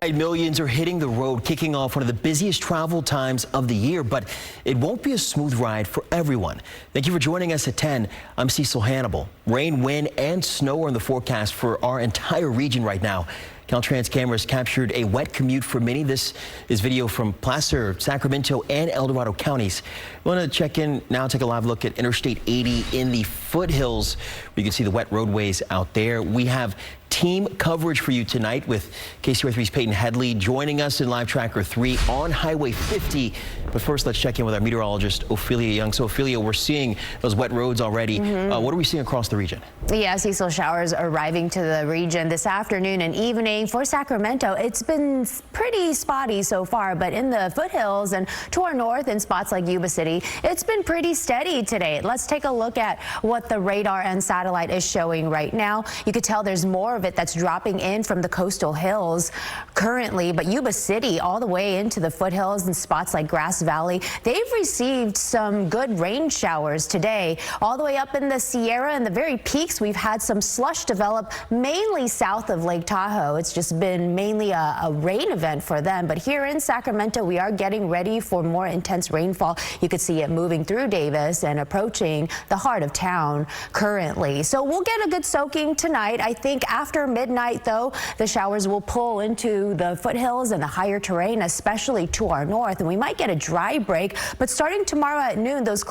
Millions are hitting the road, kicking off one of the busiest travel times of the year, but it won't be a smooth ride for everyone. Thank you for joining us at 10. I'm Cecil Hannibal. Rain, wind, and snow are in the forecast for our entire region right now. Caltrans cameras captured a wet commute for many. This is video from Placer, Sacramento, and El Dorado counties. We want to check in now, take a live look at Interstate 80 in the foothills. You can see the wet roadways out there. We have team coverage for you tonight with KCRA3's Peyton Headley joining us in Live Tracker 3 on Highway 50. But first, let's check in with our meteorologist, Ophelia Young. So, Ophelia, we're seeing those wet roads already. What are we seeing across the region? Yeah, Cecil, showers arriving to the region this afternoon and evening for Sacramento. It's been pretty spotty so far, but in the foothills and to our north in spots like Yuba City, it's been pretty steady today. Let's take a look at what the radar and satellite is showing right now. You could tell there's more of it that's dropping in from the coastal hills currently, but Yuba City all the way into the foothills and spots like Grass Valley, they've received some good rain showers today. All the way up in the Sierra and the very peaks, we've had some slush develop mainly south of Lake Tahoe. It's just been mainly a rain event for them, but here in Sacramento, we are getting ready for more intense rainfall. You could see it moving through Davis and approaching the heart of town currently. So we'll get a good soaking tonight. I think after midnight, though, the showers will pull into the foothills and the higher terrain, especially to our north, and we might get a dry break. But starting tomorrow at noon, those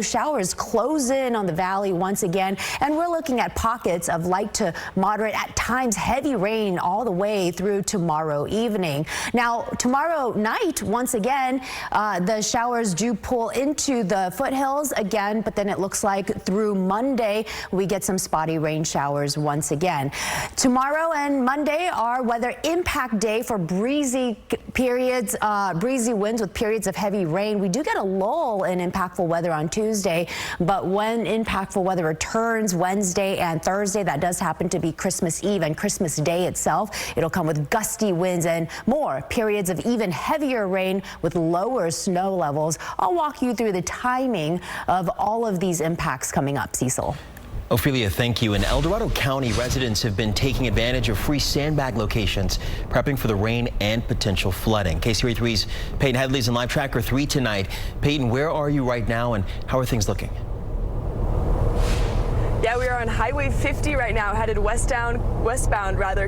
showers close in on the valley once again, and we're looking at pockets of light to moderate, at times heavy rain all the way through tomorrow evening. Now, tomorrow night, once again, the showers do pull into the foothills again, but then it looks like through Monday, we get some spotty rain showers once again. Tomorrow and Monday are weather impact day for breezy periods, breezy winds with periods of heavy rain. We do get a lull in impactful weather on Tuesday, but when impactful weather returns Wednesday and Thursday, that does happen to be Christmas Eve and Christmas Day itself. It'll come with gusty winds and more periods of even heavier rain with lower snow levels. I'll walk you through the timing of all of these impacts coming up, Cecil. Ophelia, thank you. In El Dorado County, residents have been taking advantage of free sandbag locations, prepping for the rain and potential flooding. KCRA3's Peyton Headley's in Live Tracker 3 tonight. Peyton, where are you right now and how are things looking? Yeah, we are on Highway 50 right now, headed westbound,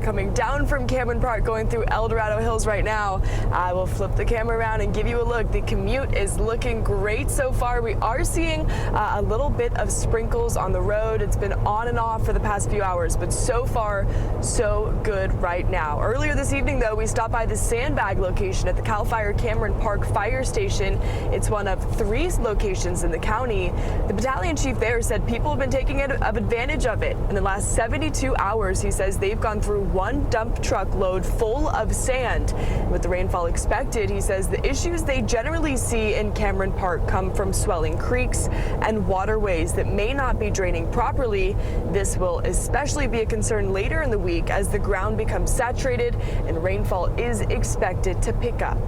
coming down from Cameron Park, going through El Dorado Hills right now. I will flip the camera around and give you a look. The commute is looking great so far. We are seeing a little bit of sprinkles on the road. It's been on and off for the past few hours, but so far, so good right now. Earlier this evening, though, we stopped by the sandbag location at the CAL FIRE Cameron Park Fire Station. It's one of 3 locations in the county. The battalion chief there said people have been taking advantage of it. In the last 72 hours, he says they've gone through 1 dump truck load full of sand. With the rainfall expected, he says the issues they generally see in Cameron Park come from swelling creeks and waterways that may not be draining properly. This will especially be a concern later in the week as the ground becomes saturated and rainfall is expected to pick up.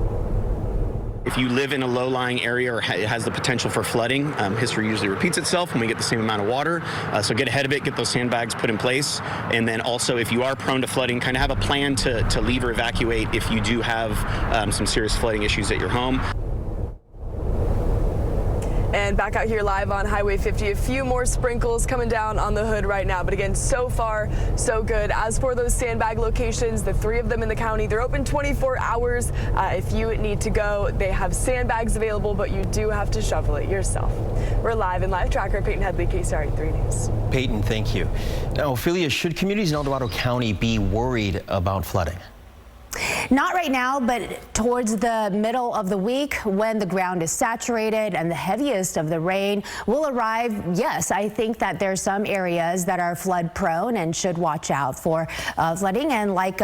If you live in a low-lying area or it has the potential for flooding, history usually repeats itself when we get the same amount of water. So get ahead of it, get those sandbags put in place. And then also, if you are prone to flooding, kind of have a plan to leave or evacuate if you do have some serious flooding issues at your home. And back out here live on Highway 50, a few more sprinkles coming down on the hood right now. But again, so far, so good. As for those sandbag locations, the 3 of them in the county, they're open 24 hours. If you need to go, they have sandbags available, but you do have to shovel it yourself. We're live in Live Tracker. Peyton Headley, KCRA3 News. Peyton, thank you. Now, Ophelia, should communities in El Dorado County be worried about flooding? Not right now, but towards the middle of the week when the ground is saturated and the heaviest of the rain will arrive. Yes, I think that there's some areas that are flood prone and should watch out for flooding. And like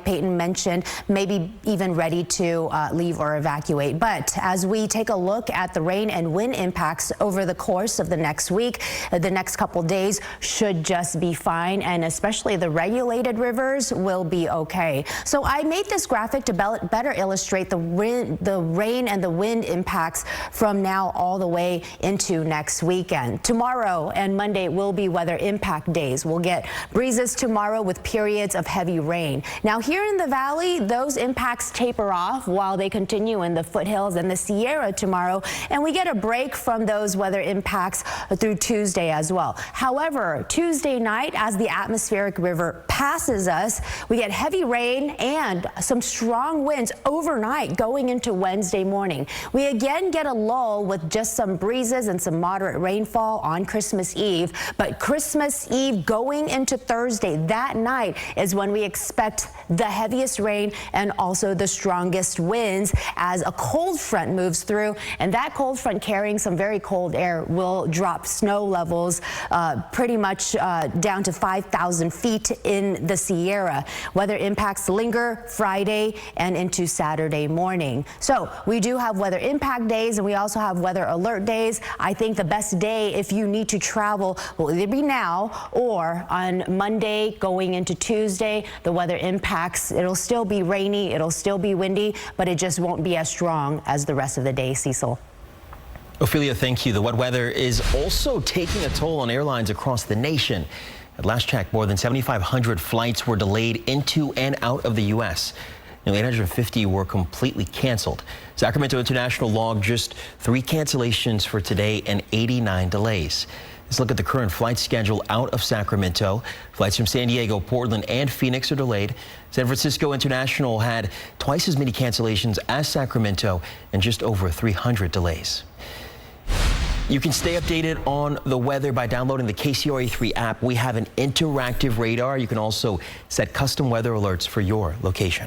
Peyton mentioned, maybe even ready to leave or evacuate. But as we take a look at the rain and wind impacts over the course of the next week, the next couple days should just be fine. And especially the regulated rivers will be okay. So I made made this graphic to better illustrate the rain and the wind impacts from now all the way into next weekend. Tomorrow and Monday will be weather impact days. We'll get breezes tomorrow with periods of heavy rain. Now here in the valley, those impacts taper off while they continue in the foothills and the Sierra tomorrow, and we get a break from those weather impacts through Tuesday as well. However, Tuesday night, as the atmospheric river passes us, we get heavy rain and some strong winds overnight going into Wednesday morning. We again get a lull with just some breezes and some moderate rainfall on Christmas Eve, but Christmas Eve going into Thursday, that night is when we expect the heaviest rain and also the strongest winds as a cold front moves through, and that cold front carrying some very cold air will drop snow levels pretty much down to 5,000 feet in the Sierra. Weather impacts linger Friday and into Saturday morning. So we do have weather impact days and we also have weather alert days. I think the best day if you need to travel will either be now or on Monday going into Tuesday. The weather impacts, it'll still be rainy, it'll still be windy, but it just won't be as strong as the rest of the day, Cecil. Ophelia, thank you. The wet weather is also taking a toll on airlines across the nation. At last check, more than 7,500 flights were delayed into and out of the U.S. Nearly 850 were completely canceled. Sacramento International logged just 3 cancellations for today and 89 delays. Let's look at the current flight schedule out of Sacramento. Flights from San Diego, Portland, and Phoenix are delayed. San Francisco International had twice as many cancellations as Sacramento and just over 300 delays. You can stay updated on the weather by downloading the KCRA3 app. We have an interactive radar. You can also set custom weather alerts for your location.